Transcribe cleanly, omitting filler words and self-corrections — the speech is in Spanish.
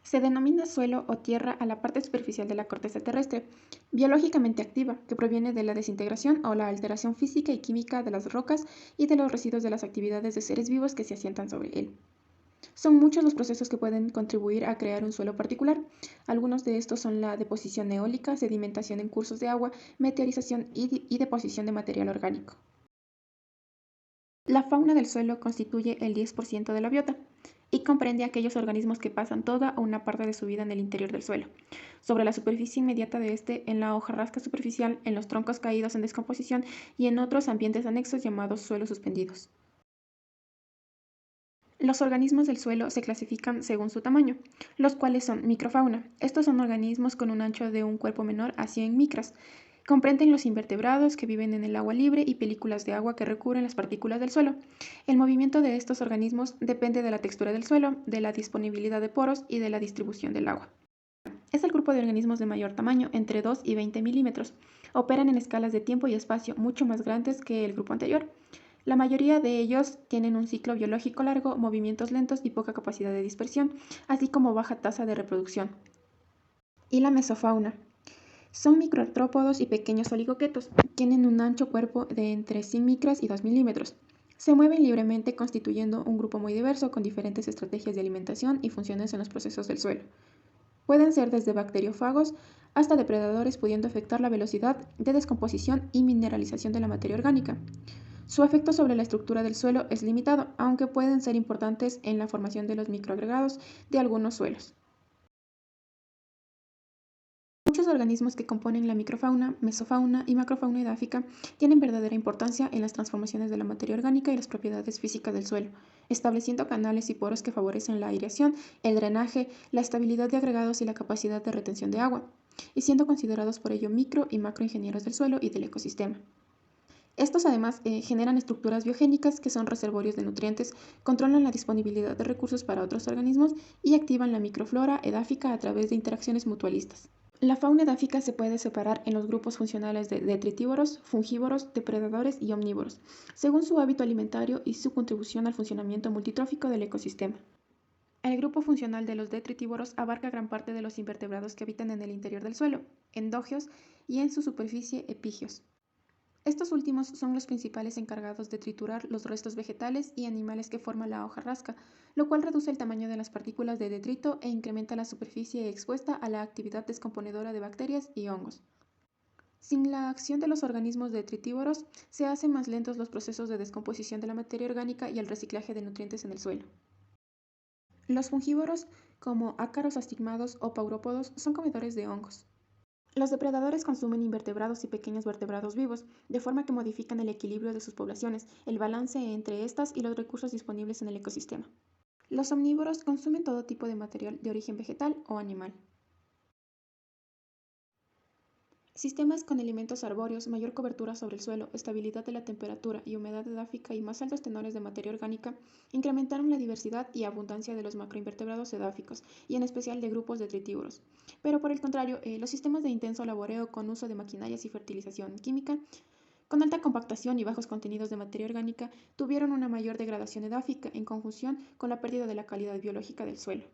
Se denomina suelo o tierra a la parte superficial de la corteza terrestre, biológicamente activa, que proviene de la desintegración o la alteración física y química de las rocas y de los residuos de las actividades de seres vivos que se asientan sobre él. Son muchos los procesos que pueden contribuir a crear un suelo particular. Algunos de estos son la deposición eólica, sedimentación en cursos de agua, meteorización y deposición de material orgánico. La fauna del suelo constituye el 10% de la biota y comprende aquellos organismos que pasan toda o una parte de su vida en el interior del suelo, sobre la superficie inmediata de este, en la hojarasca superficial, en los troncos caídos en descomposición y en otros ambientes anexos llamados suelos suspendidos. Los organismos del suelo se clasifican según su tamaño, los cuales son microfauna. Estos son organismos con un ancho de un cuerpo menor a 100 micras. Comprenden los invertebrados que viven en el agua libre y películas de agua que recubren las partículas del suelo. El movimiento de estos organismos depende de la textura del suelo, de la disponibilidad de poros y de la distribución del agua. Es el grupo de organismos de mayor tamaño, entre 2 y 20 milímetros. Operan en escalas de tiempo y espacio mucho más grandes que el grupo anterior. La mayoría de ellos tienen un ciclo biológico largo, movimientos lentos y poca capacidad de dispersión, así como baja tasa de reproducción. Y la mesofauna. Son microartrópodos y pequeños oligoquetos. Tienen un ancho cuerpo de entre 100 micras y 2 milímetros. Se mueven libremente constituyendo un grupo muy diverso con diferentes estrategias de alimentación y funciones en los procesos del suelo. Pueden ser desde bacteriófagos hasta depredadores, pudiendo afectar la velocidad de descomposición y mineralización de la materia orgánica. Su efecto sobre la estructura del suelo es limitado, aunque pueden ser importantes en la formación de los microagregados de algunos suelos. Muchos organismos que componen la microfauna, mesofauna y macrofauna edáfica tienen verdadera importancia en las transformaciones de la materia orgánica y las propiedades físicas del suelo, estableciendo canales y poros que favorecen la aireación, el drenaje, la estabilidad de agregados y la capacidad de retención de agua, y siendo considerados por ello micro y macroingenieros del suelo y del ecosistema. Estos además generan estructuras biogénicas que son reservorios de nutrientes, controlan la disponibilidad de recursos para otros organismos y activan la microflora edáfica a través de interacciones mutualistas. La fauna edáfica se puede separar en los grupos funcionales de detritívoros, fungívoros, depredadores y omnívoros, según su hábito alimentario y su contribución al funcionamiento multitrófico del ecosistema. El grupo funcional de los detritívoros abarca gran parte de los invertebrados que habitan en el interior del suelo, endógeos y en su superficie epígeos. Estos últimos son los principales encargados de triturar los restos vegetales y animales que forman la hojarasca, lo cual reduce el tamaño de las partículas de detrito e incrementa la superficie expuesta a la actividad descomponedora de bacterias y hongos. Sin la acción de los organismos detritívoros, se hacen más lentos los procesos de descomposición de la materia orgánica y el reciclaje de nutrientes en el suelo. Los fungívoros, como ácaros astigmados o paurópodos, son comedores de hongos. Los depredadores consumen invertebrados y pequeños vertebrados vivos, de forma que modifican el equilibrio de sus poblaciones, el balance entre estas y los recursos disponibles en el ecosistema. Los omnívoros consumen todo tipo de material de origen vegetal o animal. Sistemas con elementos arbóreos, mayor cobertura sobre el suelo, estabilidad de la temperatura y humedad edáfica y más altos tenores de materia orgánica incrementaron la diversidad y abundancia de los macroinvertebrados edáficos y en especial de grupos detritívoros. Pero por el contrario, los sistemas de intenso laboreo con uso de maquinarias y fertilización química, con alta compactación y bajos contenidos de materia orgánica, tuvieron una mayor degradación edáfica en conjunción con la pérdida de la calidad biológica del suelo.